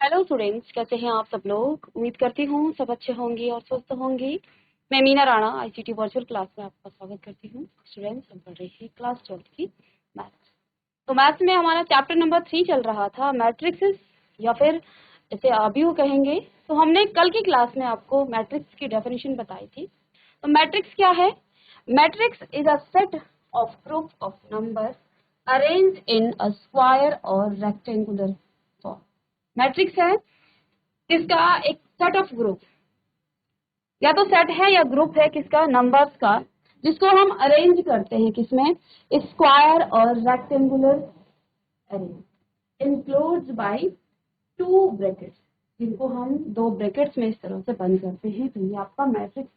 Hello students, कैसे हैं आप सब लोग। उम्मीद करती हूँ सब अच्छे होंगे और स्वस्थ होंगी। मैं Meena Rana ICT virtual class में आपका स्वागत करती हूँ। स्टूडेंट्स, हम पढ़ रहे हैं क्लास 12 की मैथ्स। तो मैथ्स में हमारा चैप्टर नंबर 3 चल रहा था, मैट्रिक्स या फिर इसे अवयव कहेंगे। तो हमने कल की क्लास में आपको मैट्रिक्स की डेफिनेशन बताई थी। तो मैट्रिक्स क्या है? Matrix is a set of group of number arrange in a square और रेक्टेंगुलर फॉर्म। मैट्रिक्स है किसका? एक सेट ऑफ ग्रुप, या तो सेट है या ग्रुप है किसका? नंबर्स का, जिसको हम अरेंज करते हैं किसमें? स्क्वायर और rectangular arrange enclosed by two brackets, जिनको हम दो ब्रैकेट्स में इस तरह से बंद करते हैं। तो ये आपका मैट्रिक्स,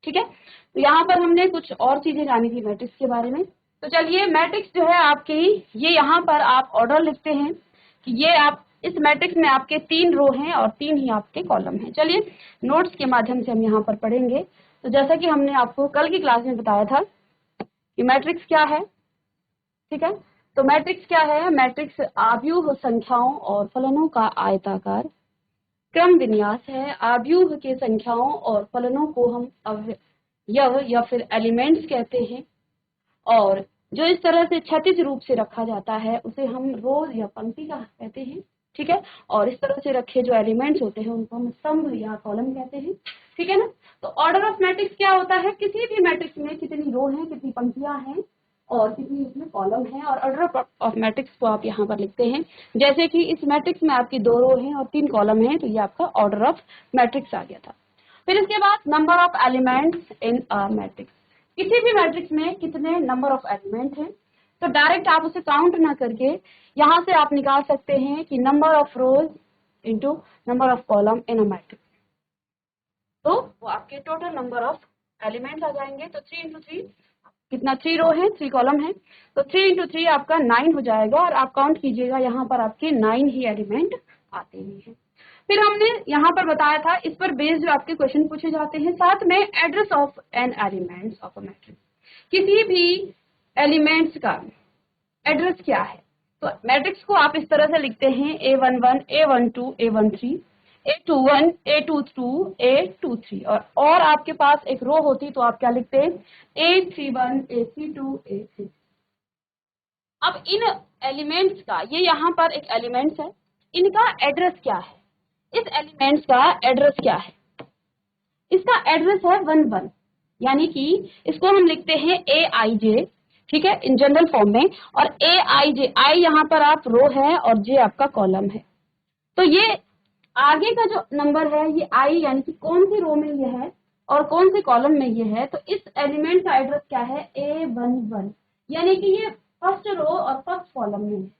ठीक है। तो यहाँ पर हमने कुछ और चीजें जानी थी मैट्रिक्स के बारे में। तो चलिए, मैट्रिक्स जो है आपकी, ये यहाँ पर आप ऑर्डर लिखते हैं कि ये आप इस मैट्रिक्स में आपके 3 रो हैं और 3 ही आपके कॉलम हैं। चलिए नोट्स के माध्यम से हम यहाँ पर पढ़ेंगे। तो जैसा कि हमने आपको कल की क्लास में बताया था कि मैट्रिक्स क्या है, ठीक है। तो मैट्रिक्स क्या है? मैट्रिक्स आव्यूह संख्याओं और फलनों का आयताकार क्रम विन्यास है। आव्यूह के संख्याओं और फलनों को हम अवयव या फिर एलिमेंट्स कहते हैं, और जो इस तरह से क्षैतिज रूप से रखा जाता है उसे हम रो या पंक्ति का कहते हैं, ठीक है। और इस तरह से रखे जो एलिमेंट्स होते हैं उनको हम स्तंभ या कॉलम कहते हैं, ठीक है ना। तो ऑर्डर ऑफ मैट्रिक्स क्या होता है? किसी भी मैट्रिक्स में कितनी रो हैं, कितनी पंक्तियां हैं और कितनी इसमें कॉलम है। और ऑर्डर ऑफ मैट्रिक्स को आप यहाँ पर लिखते हैं, जैसे कि इस मैट्रिक्स में आपकी 2 रो हैं और 3 कॉलम हैं, तो ये आपका ऑर्डर ऑफ मैट्रिक्स आ गया था। फिर इसके बाद number of elements in a matrix. किसी भी मैट्रिक्स में कितने नंबर ऑफ एलिमेंट हैं, तो डायरेक्ट आप उसे काउंट ना करके यहाँ से आप निकाल सकते हैं कि number of rose into number of column in a matrix. तो वो आपके टोटल नंबर ऑफ एलिमेंट्स आ जाएंगे। तो 3 इंटू 3 कितना? 3 रो है, 3 कॉलम है, तो 3 इंटू 3 आपका 9 हो जाएगा। और आप काउंट कीजिएगा, यहाँ पर आपके 9 ही एलिमेंट आते ही हैं। फिर हमने यहाँ पर बताया था, इस पर बेस्ड जो आपके क्वेश्चन पूछे जाते हैं। साथ में address of an elements of a matrix, किसी भी एलिमेंट्स का एड्रेस क्या है। तो मैट्रिक्स को आप इस तरह से लिखते हैं A11, A12, A13, A21, A22, A23, और आपके पास एक रो होती तो आप क्या लिखते हैं? A31, A32, A3। अब इन एलिमेंट्स का, ये यहाँ पर एक एलिमेंट्स है, इनका एड्रेस क्या है? इस एलिमेंट्स का एड्रेस क्या है? इसका एड्रेस है 1 1, यानी कि इसको हम लिखते हैं AIJ, ठीक है, इन जनरल फॉर्म में। और AIJ, आई यहाँ पर आप रो है और J आपका कॉलम है। तो ये आगे का जो नंबर है ये आई, यानी कि कौन सी रो में ये है और कौन से कॉलम में ये है। तो इस एलिमेंट का एड्रेस क्या है? A11, यानी कि ये फर्स्ट रो और फर्स्ट कॉलम में है।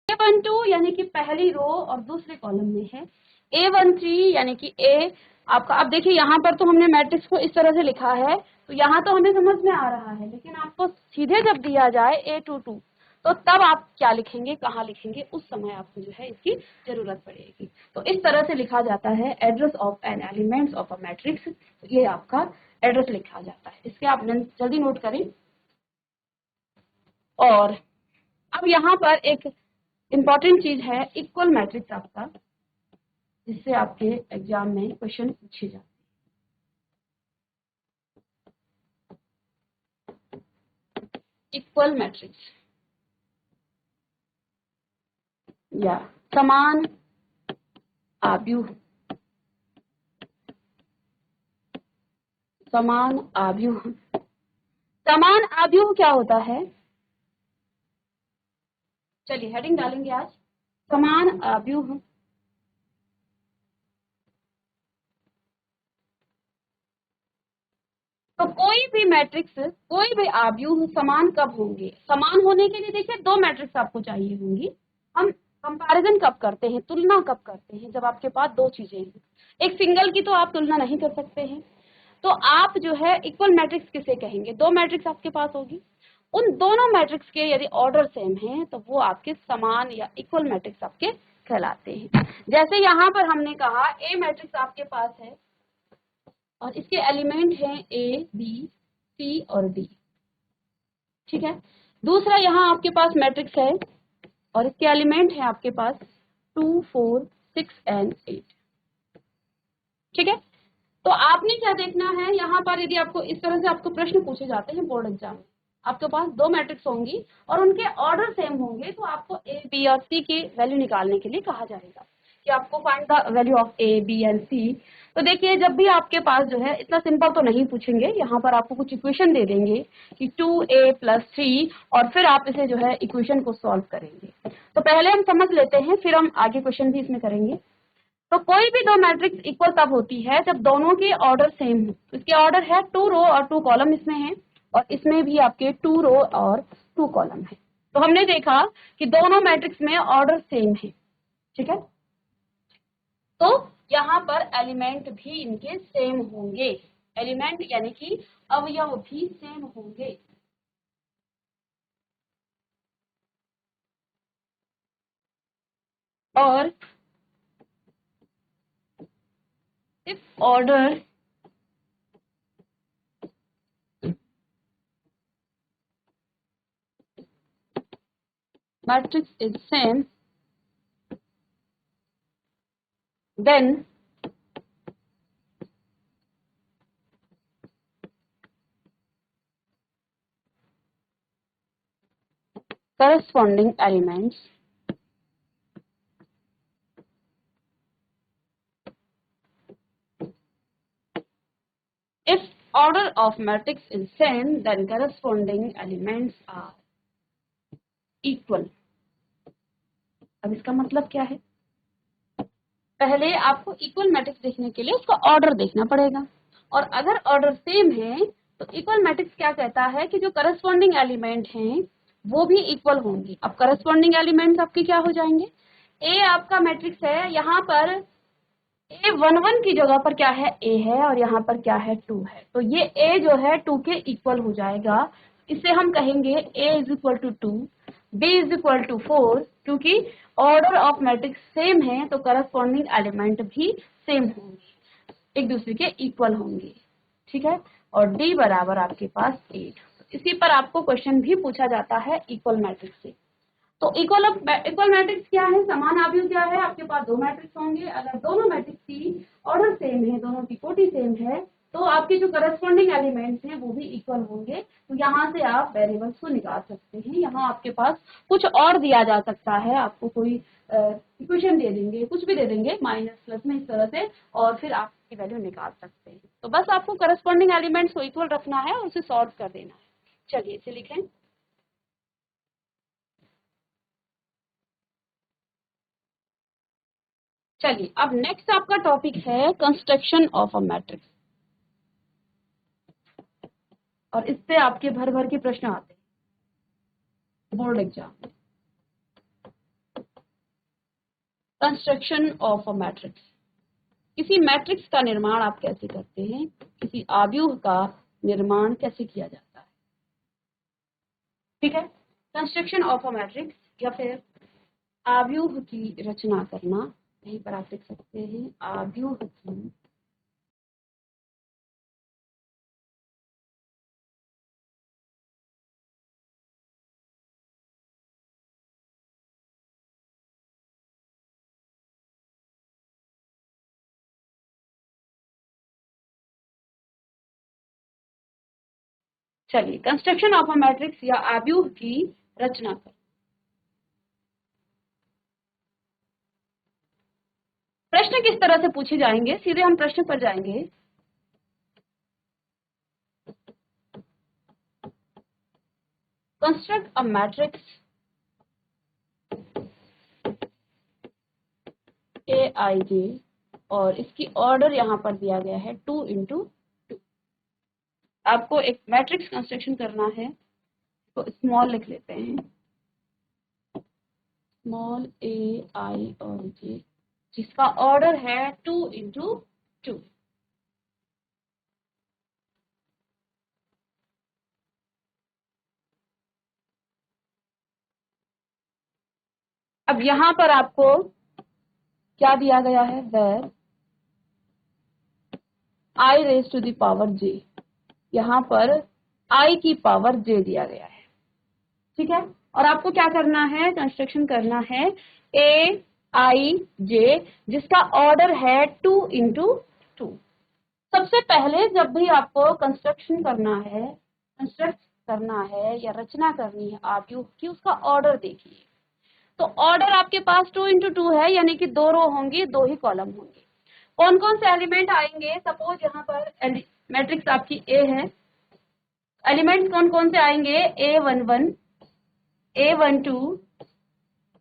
A12 यानी कि पहली रो और दूसरे कॉलम में है। A13 यानी कि A आपका, अब देखिए यहाँ पर तो हमने मैट्रिक्स को इस तरह से लिखा है, तो यहाँ तो हमें समझ में आ रहा है, लेकिन आपको सीधे जब दिया जाए A22, तो तब आप क्या लिखेंगे, कहाँ लिखेंगे, उस समय आपको जो है इसकी जरूरत पड़ेगी। तो इस तरह से लिखा जाता है address of an elements of a matrix. ये आपका एड्रेस लिखा जाता है, इसके आप जल्दी नोट करें। और अब यहाँ पर एक इंपॉर्टेंट चीज है, इक्वल मैट्रिक्स आपका, जिससे आपके एग्जाम में क्वेश्चन पूछे जाते हैं। इक्वल मैट्रिक्स या समान आव्यूह। समान आव्यूह, समान आव्यूह क्या होता है? चलिए हेडिंग डालेंगे आज, समान आव्यूह। तो कोई भी मैट्रिक्स, कोई भी आव्यूह समान कब होंगे? समान होने के लिए देखिए 2 मैट्रिक्स आपको चाहिए होंगी। हम कंपैरिजन कब करते हैं, तुलना कब करते हैं? जब आपके पास 2 चीजें हैं। एक सिंगल की तो आप तुलना नहीं कर सकते हैं, तो आप जो है इक्वल मैट्रिक्स किसे कहेंगे? 2 मैट्रिक्स आपके पास होगी, उन दोनों मैट्रिक्स के यदि ऑर्डर सेम है तो वो आपके समान या इक्वल मैट्रिक्स आपके कहलाते हैं। जैसे यहाँ पर हमने कहा ए मैट्रिक्स आपके पास है और इसके एलिमेंट हैं A, B, C और D, ठीक है। दूसरा यहाँ आपके पास मैट्रिक्स है और इसके एलिमेंट हैं आपके पास 2, 4, 6 एंड 8। ठीक है, तो आपने क्या देखना है, यहाँ पर यदि आपको इस तरह से आपको प्रश्न पूछे जाते हैं बोर्ड एग्जाम में, आपके पास दो मैट्रिक्स होंगी और उनके ऑर्डर सेम होंगे, तो आपको ए, बी और सी की वैल्यू निकालने के लिए कहा जाएगा कि आपको find the value of A, B and C. तो देखिए, जब भी आपके पास जो है, इतना सिंपल तो नहीं पूछेंगे, यहाँ पर आपको कुछ इक्वेशन दे देंगे कि 2a + 3, और फिर आप इसे जो है इक्वेशन को सॉल्व करेंगे। तो पहले हम समझ लेते हैं, फिर हम आगे क्वेश्चन भी इसमें करेंगे। तो कोई भी दो मैट्रिक्स इक्वल तब होती है जब दोनों के ऑर्डर सेम हो। इसके ऑर्डर है 2 रो और 2 कॉलम इसमें है, और इसमें भी आपके 2 रो और 2 कॉलम है। तो हमने देखा कि दोनों मैट्रिक्स में ऑर्डर सेम है। ठीक है, तो यहाँ पर एलिमेंट भी इनके सेम होंगे, एलिमेंट यानी कि अवयव भी सेम होंगे। और if order matrix is same, then corresponding elements if order of matrix is same, then corresponding elements are equal। अब इसका मतलब क्या है, पहले आपको इक्वल मैट्रिक्स देखने के लिए उसका ऑर्डर देखना पड़ेगा, और अगर ऑर्डर सेम है तो इक्वल मैट्रिक्स क्या कहता है कि जो करस्पॉन्डिंग एलिमेंट हैं वो भी इक्वल होंगे। अब करस्पॉन्डिंग एलिमेंट्स आपके क्या हो जाएंगे, ए आपका मैट्रिक्स है, यहाँ पर A11 की जगह पर क्या है, A है, और यहाँ पर क्या है, 2 है, तो ये A जो है 2 के इक्वल हो जाएगा। इससे हम कहेंगे A = 2, B = 4, क्योंकि ऑर्डर ऑफ मैट्रिक्स सेम है तो करस्पॉन्डिंग एलिमेंट भी सेम होंगे, एक दूसरे के इक्वल होंगे। ठीक है, और D बराबर आपके पास 8। इसी पर आपको क्वेश्चन भी पूछा जाता है इक्वल मैट्रिक्स से। तो इक्वल मैट्रिक्स क्या है, समान आव्यूह क्या है, आपके पास दो मैट्रिक्स होंगे, अगर दोनों मैट्रिक्स की ऑर्डर सेम है, दोनों की कोटि सेम है, तो आपके जो करस्पॉन्डिंग एलिमेंट्स हैं वो भी इक्वल होंगे। तो यहाँ से आप वेरिएबल्स को निकाल सकते हैं। यहाँ आपके पास कुछ और दिया जा सकता है, आपको कोई इक्वेशन दे देंगे, कुछ भी दे देंगे माइनस प्लस में, इस तरह से, और फिर आप इसकी वैल्यू निकाल सकते हैं। तो बस आपको करस्पॉन्डिंग एलिमेंट्स को इक्वल रखना है और उसे सॉल्व कर देना है। चलिए इसे लिखें। चलिए, अब नेक्स्ट आपका टॉपिक है कंस्ट्रक्शन ऑफ अ मैट्रिक्स, और इससे आपके भर भर के प्रश्न आते हैं board exam. Construction of a matrix, किसी मैट्रिक्स का निर्माण आप कैसे करते हैं, किसी आव्यूह का निर्माण कैसे किया जाता है। ठीक है, कंस्ट्रक्शन ऑफ अ मैट्रिक्स या फिर आव्यूह की रचना करना, यहीं पर आप लिख सकते हैं आव्यूह की चलिए कंस्ट्रक्शन ऑफ अ मैट्रिक्स या आव्यूह की रचना कर। प्रश्न किस तरह से पूछे जाएंगे, सीधे हम प्रश्न पर जाएंगे। कंस्ट्रक्ट अ मैट्रिक्स AIJ, और इसकी ऑर्डर यहाँ पर दिया गया है 2 × 2। आपको एक मैट्रिक्स कंस्ट्रक्शन करना है, तो स्मॉल लिख लेते हैं, स्मॉल AI और J, जिसका ऑर्डर है 2 × 2। अब यहाँ पर आपको क्या दिया गया है, where I⁻⁻J, यहाँ पर I की पावर J दिया गया है। ठीक है, और आपको क्या करना है, कंस्ट्रक्शन करना है A आई जे, जिसका ऑर्डर है 2 इंटू 2। सबसे पहले जब भी आपको कंस्ट्रक्ट करना है या रचना करनी है आव्यूह की, उसका ऑर्डर देखिए। तो ऑर्डर आपके पास 2 इंटू 2 है, यानी कि 2 रो होंगी, 2 ही कॉलम होंगे। कौन कौन से एलिमेंट आएंगे? सपोज यहाँ पर मैट्रिक्स आपकी ए है, एलिमेंट्स कौन कौन से आएंगे? A11, A12,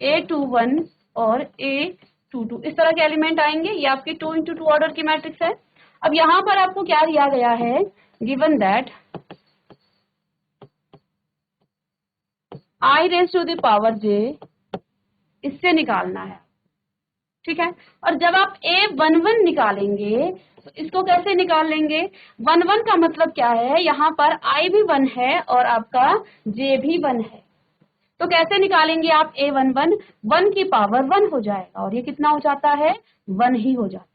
A21 और A22, इस तरह के एलिमेंट आएंगे। ये आपके 2 इंटू 2 ऑर्डर की मैट्रिक्स है। अब यहाँ पर आपको क्या दिया गया है? Given that I raise to the power j, इससे निकालना है, ठीक है। और जब आप A11 निकालेंगे तो इसको कैसे निकाल लेंगे? 11 का मतलब क्या है? यहाँ पर I भी 1 है और आपका J भी 1 है, तो कैसे निकालेंगे आप A11? 1 की पावर 1 हो जाएगा, और ये कितना हो जाता है? 1 ही हो जाता है।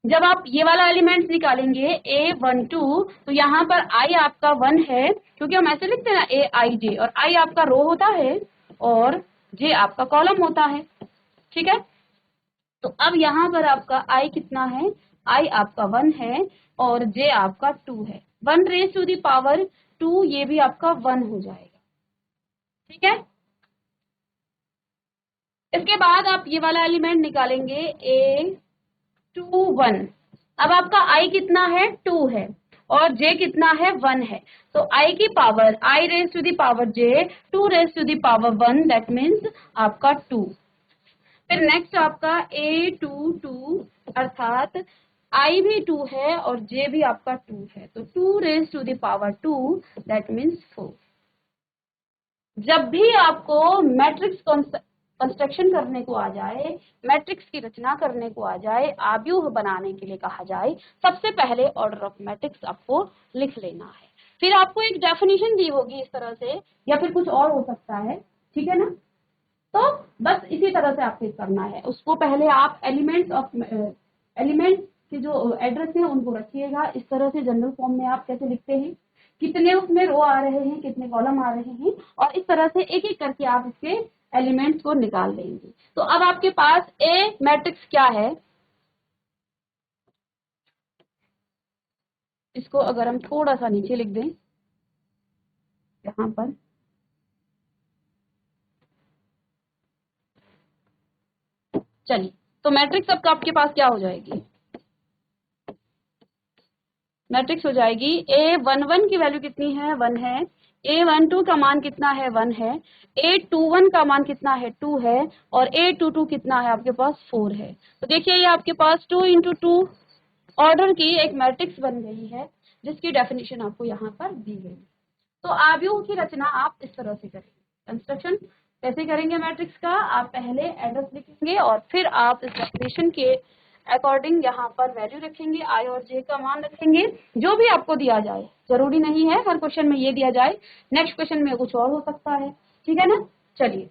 जब आप ये वाला एलिमेंट निकालेंगे A12, तो यहाँ पर I आपका 1 है, क्योंकि हम ऐसे लिखते हैं ना AIJ, और I आपका रो होता है और J आपका कॉलम होता है, ठीक है। तो अब यहाँ पर आपका I कितना है? I आपका 1 है और J आपका 2 है। 1 रेज टू द पावर 2, ये भी आपका 1 हो जाएगा, ठीक है। इसके बाद आप ये वाला एलिमेंट निकालेंगे A21। अब आपका I कितना है? 2 है और J कितना है? 1 है। तो I की power, I raise to the power J, 2 raise to the power 1, that means आपका 2। फिर नेक्स्ट आपका A22, अर्थात I भी 2 है और J भी आपका 2 है, तो 2 raise to the power 2, that means 4। जब भी आपको मैट्रिक्स कंस्ट्रक्शन करने को आ जाए, मैट्रिक्स की रचना करने को आ जाए, आव्यूह बनाने के लिए कहा जाए, सबसे पहले ऑर्डर ऑफ मैट्रिक्स आपको लिख लेना है। फिर आपको एक डेफिनेशन दी होगी इस तरह से, या फिर कुछ और हो सकता है, ठीक है ना। तो बस इसी तरह से आपको करना है। उसको पहले आप एलिमेंट के जो एड्रेस है उनको रखिएगा इस तरह से। जनरल फॉर्म में आप कैसे लिखते हैं, कितने उसमें रो आ रहे हैं, कितने कॉलम आ रहे हैं, और इस तरह से एक एक करके आप इसके एलिमेंट्स को निकाल लेंगे। तो अब आपके पास ए मैट्रिक्स क्या है, इसको अगर हम थोड़ा सा नीचे लिख दें यहाँ पर, चलिए, तो मैट्रिक्स अब आपके पास क्या हो जाएगी? मैट्रिक्स हो जाएगी A11 की वैल्यू कितनी है? 1 है। A12 का मान कितना है? 1 है। A21 का मान कितना है? 2 है। और A22 कितना है? आपके पास 4 है। तो देखिए ये आपके पास 2 इंटू 2 ऑर्डर की एक मैट्रिक्स बन गई है, जिसकी डेफिनेशन आपको यहाँ पर दी गई। तो आव्यूह की रचना आप इस तरह से करेंगे। कंस्ट्रक्शन कैसे करेंगे मैट्रिक्स का? आप पहले एड्रेस लिखेंगे और फिर आप इस डेफिनेशन के अकॉर्डिंग यहाँ पर वैल्यू रखेंगे, I और J का मान रखेंगे, जो भी आपको दिया जाए। जरूरी नहीं है हर क्वेश्चन में ये दिया जाए, नेक्स्ट क्वेश्चन में कुछ और हो सकता है, ठीक है ना। चलिए,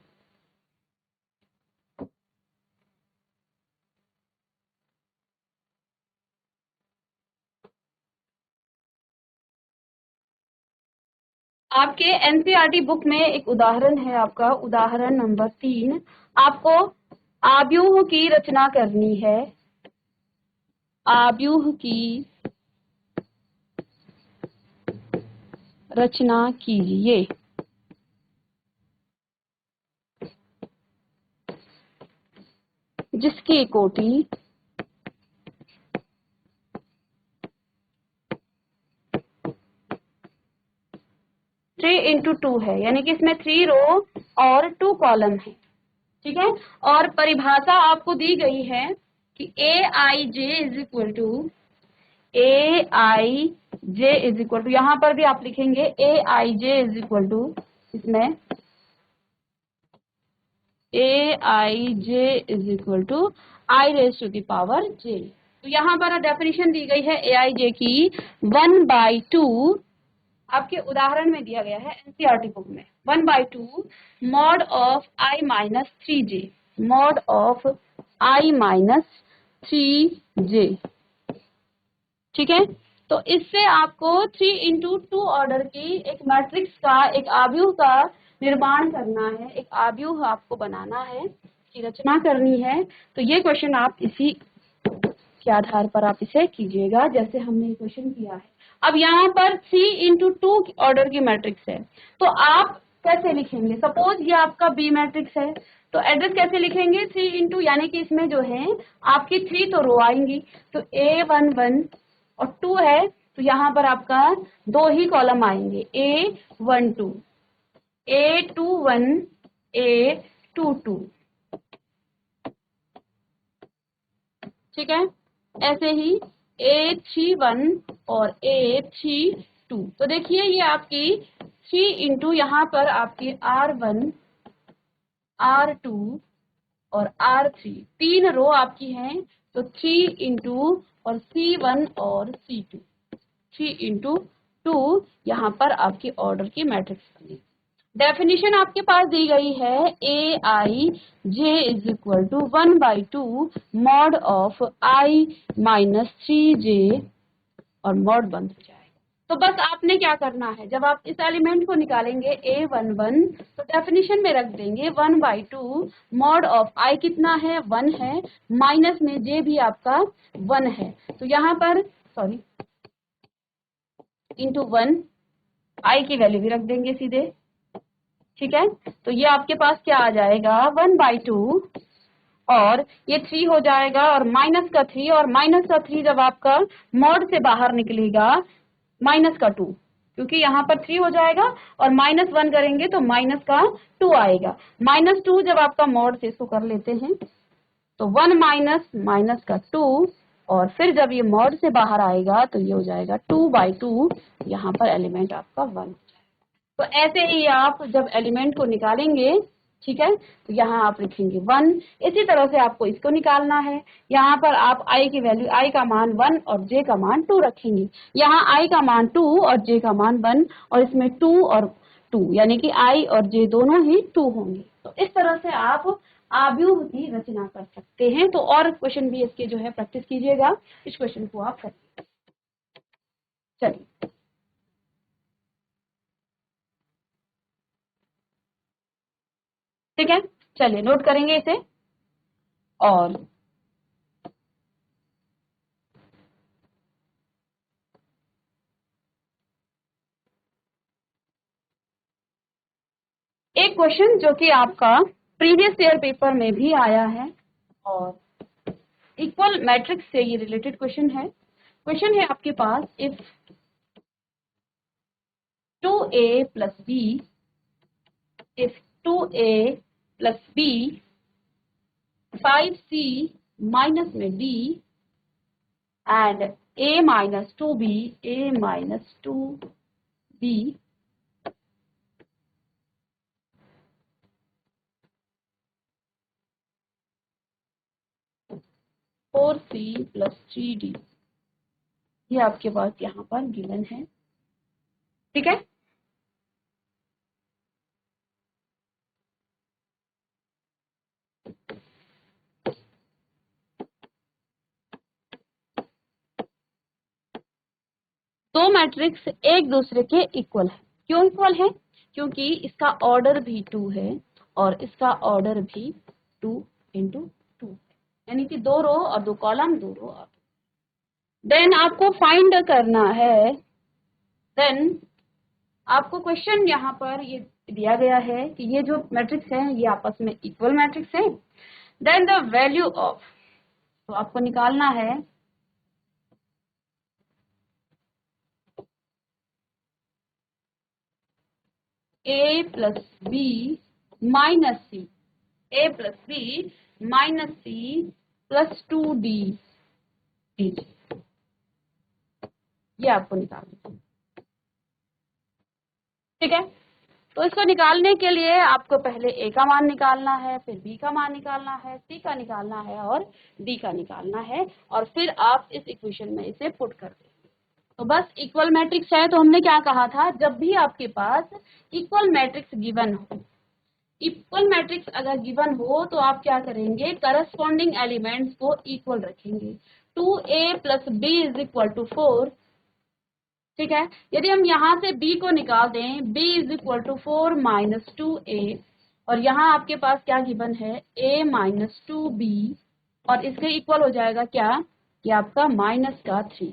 आपके एनसीईआरटी बुक में एक उदाहरण है, आपका उदाहरण नंबर 3। आपको आव्यूह की रचना करनी है। आव्यूह की रचना कीजिए। जिसकी कोटि 3 इंटू 2 है, यानी कि इसमें 3 रो और 2 कॉलम है, ठीक है। और परिभाषा आपको दी गई है कि AIJ इज इक्वल टू यहाँ पर भी आप लिखेंगे AIJ इज इक्वल टू, इसमें AIJ is equal to I raise to the power J। तो यहाँ पर डेफिनेशन दी गई है AIJ की 1/2, आपके उदाहरण में दिया गया है एनसीईआरटी बुक में, 1/2 mod of I minus 3J, mod of I minus 3J, ठीक है। तो इससे आपको 3 इंटू 2 ऑर्डर की एक मैट्रिक्स का, एक आव्यूह का निर्माण करना है, एक आव्यूह आपको बनाना है, की रचना करनी है तो ये क्वेश्चन आप इसी के आधार पर आप इसे कीजिएगा जैसे हमने क्वेश्चन किया है। अब यहाँ पर 3×2 ऑर्डर की मैट्रिक्स है तो आप कैसे लिखेंगे? सपोज ये आपका बी मैट्रिक्स है तो एड्रेस कैसे लिखेंगे? 3 यानी कि इसमें जो है आपकी 3 तो रो आएंगी तो A11 और 2 है तो यहाँ पर आपका 2 ही कॉलम आएंगे A12 A21 A22, ठीक है। ऐसे ही A31 और A32। तो देखिए ये आपकी 3 यहाँ पर आपकी R1 R2 और R3 तीन रो आपकी हैं तो 3 और C1 और C2 3×2 यहाँ पर आपकी ऑर्डर की मैट्रिक्स बनी। डेफिनेशन आपके पास दी गई है AI J is equal to 1/2 mod of I minus 3J और मॉड बंद हो जाएगा। तो बस आपने क्या करना है, जब आप इस एलिमेंट को निकालेंगे A11 तो डेफिनेशन में रख देंगे 1/2 मॉड ऑफ I कितना है 1 है, माइनस में J भी आपका 1 है तो यहाँ पर सॉरी इंटू 1 I की वैल्यू भी रख देंगे सीधे, ठीक है। तो ये आपके पास क्या आ जाएगा 1/2 और ये 3 हो जाएगा और माइनस का 3 और माइनस का 3 जब आपका मॉड से बाहर निकलेगा माइनस का 2 क्योंकि यहाँ पर 3 हो जाएगा और -1 करेंगे तो माइनस का 2 आएगा। -2 जब आपका मॉड से इसको कर लेते हैं तो 1 माइनस माइनस का 2 और फिर जब ये मॉड से बाहर आएगा तो ये हो जाएगा 2/2, यहाँ पर एलिमेंट आपका 1। तो ऐसे ही आप जब एलिमेंट को निकालेंगे, ठीक है, तो यहाँ आप लिखेंगे 1। इसी तरह से आपको इसको निकालना है। यहाँ पर आप I की वैल्यू I का मान 1 और J का मान 2 रखेंगे। यहाँ I का मान 2 और J का मान 1 और इसमें 2 और 2 यानी कि I और J दोनों ही 2 होंगे। तो इस तरह से आप आव्यूह की रचना कर सकते हैं। तो और क्वेश्चन भी इसके जो है प्रैक्टिस कीजिएगा, इस क्वेश्चन को आप करिए। चलिए ठीक है, चलिए नोट करेंगे इसे। और एक क्वेश्चन जो कि आपका प्रीवियस ईयर पेपर में भी आया है और इक्वल मैट्रिक्स से ये रिलेटेड क्वेश्चन है। क्वेश्चन है आपके पास if 2A plus B, if 2A plus B 5C minus में D and A minus 2B, A minus 2B 4C plus 3D, ये आपके पास यहाँ पर गिवन है, ठीक है। दो मैट्रिक्स एक दूसरे के इक्वल है। क्यों इक्वल है? क्योंकि इसका ऑर्डर भी 2 है और इसका ऑर्डर भी 2×2 है, यानी कि 2 रो और 2 कॉलम, 2 रो और देन आपको फाइंड करना है। देन आपको क्वेश्चन यहाँ पर ये दिया गया है कि ये जो मैट्रिक्स है ये आपस में इक्वल मैट्रिक्स है। देन द वैल्यू ऑफ, तो आपको निकालना है A plus B minus C, A plus B minus C plus 2D, ये आपको निकालना है, ठीक है। तो इसको निकालने के लिए आपको पहले A का मान निकालना है, फिर B का मान निकालना है, C का निकालना है और D का निकालना है और फिर आप इस इक्वेशन में इसे पुट कर देंगे। तो बस इक्वल मैट्रिक्स है तो हमने क्या कहा था, जब भी आपके पास इक्वल मैट्रिक्स गिवन हो, इक्वल मैट्रिक्स अगर गिवन हो तो आप क्या करेंगे, करस्पॉन्डिंग एलिमेंट्स को इक्वल रखेंगे। 2A plus B is equal to 4, ठीक है। यदि हम यहाँ से B को निकाल दें, B is equal to 4 minus 2A और यहाँ आपके पास क्या गिवन है, a माइनस 2b, और इसके इक्वल हो जाएगा क्या, कि आपका माइनस का 3।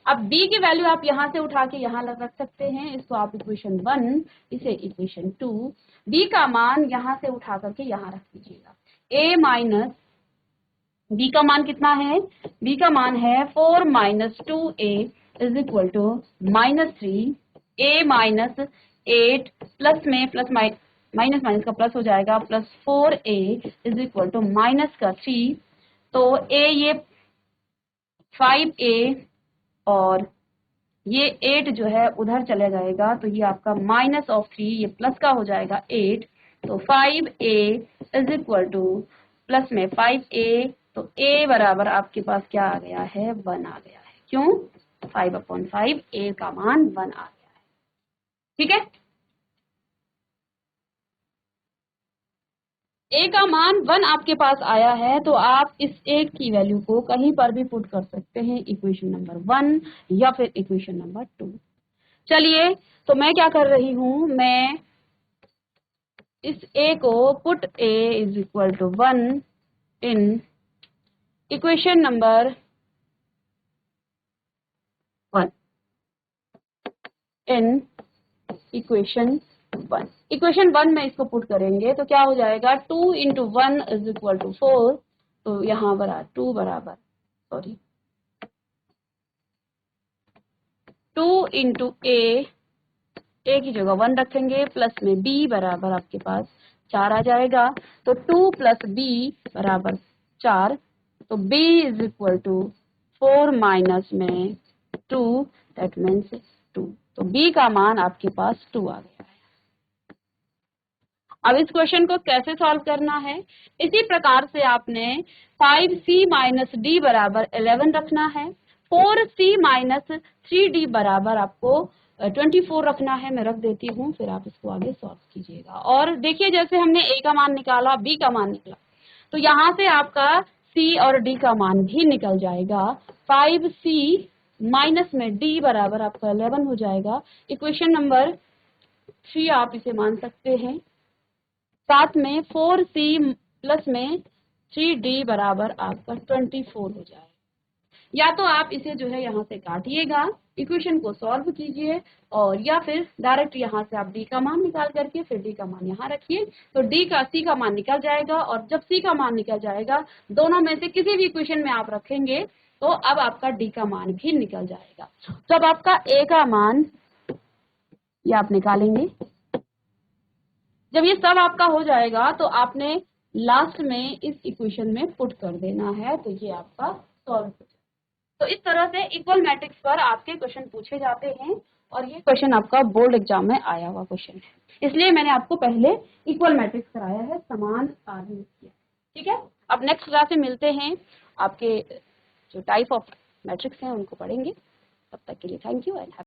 अब b की वैल्यू आप यहाँ से उठा के यहाँ रख सकते हैं, इसको आप इक्वेशन 1, इसे इक्वेशन 2, b का मान यहाँ से उठा करके यहाँ रख दीजिएगा। a माइनस b का मान कितना है, b का मान है 4 minus 2a is equal to minus 3, a minus 8 plus में प्लस माइनस माइनस का प्लस हो जाएगा, plus 4a is equal to minus का 3। तो a ये 5a और ये 8 जो है उधर चले जाएगा, तो ये आपका माइनस ऑफ 3, ये प्लस का हो जाएगा 8। तो 5a is equal two plus में 5a, तो a बराबर आपके पास क्या आ गया है, 1 आ गया है। क्यों, 5/5 a का मान 1 आ गया है। ठीक है, a का मान 1 आपके पास आया है, तो आप इस 8 की वैल्यू को कहीं पर भी पुट कर सकते हैं, इक्वेशन नंबर 1 या फिर इक्वेशन नंबर 2। चलिए, तो मैं क्या कर रही हूं, मैं इस a को put a is equal to 1 in equation number 1, in equation 1। Equation 1 में इसको पुट करेंगे तो क्या हो जाएगा, 2 इंटू 1 इज इक्वल टू 4। तो यहाँ बराबर 2 इंटू ए की जगह 1 रखेंगे, प्लस में b बराबर आपके पास 4 आ जाएगा। तो 2 प्लस b बराबर 4, तो b is equal to 4 minus में 2, दैट मीन्स 2। तो b का मान आपके पास 2 आ गया है। अब इस क्वेश्चन को कैसे सॉल्व करना है, इसी प्रकार से आपने 5c माइनस डी बराबर 11 रखना है, 4c माइनस 3d बराबर आपको 24 रखना है। मैं रख देती हूँ, फिर आप इसको आगे सॉल्व कीजिएगा। और देखिए, जैसे हमने a का मान निकाला, b का मान निकला, तो यहाँ से आपका c और d का मान भी निकल जाएगा। 5c माइनस में d बराबर आपका 11 हो जाएगा। इक्वेशन नंबर 3 आप इसे मान सकते हैं। साथ में 4c प्लस में 3d बराबर आपका 24 हो जाएगा। या तो आप इसे जो है यहाँ से काटिएगा, इक्वेशन को सॉल्व कीजिए, और या फिर डायरेक्ट यहाँ से आप d का मान निकाल करके फिर d का मान यहाँ रखिए, तो d का c का मान निकल जाएगा। और जब c का मान निकल जाएगा, दोनों में से किसी भी इक्वेशन में आप रखेंगे, तो अब आपका d का मान भी निकल जाएगा। तो अब आपका a का मान ये आप निकालेंगे। जब ये सब आपका हो जाएगा, तो आपने लास्ट में इस इक्वेशन में पुट कर देना है, तो ये आपका सॉल्व हो जाएगा। तो इस तरह से इक्वल मैट्रिक्स पर आपके क्वेश्चन पूछे जाते हैं, और ये क्वेश्चन आपका बोर्ड एग्जाम में आया हुआ क्वेश्चन है, इसलिए मैंने आपको पहले इक्वल मैट्रिक्स कराया है, समान आर्मी किया। ठीक है, अब नेक्स्ट क्लास में मिलते हैं, आपके जो टाइप ऑफ मैट्रिक्स हैं उनको पढ़ेंगे। तब तक के लिए थैंक यू एंड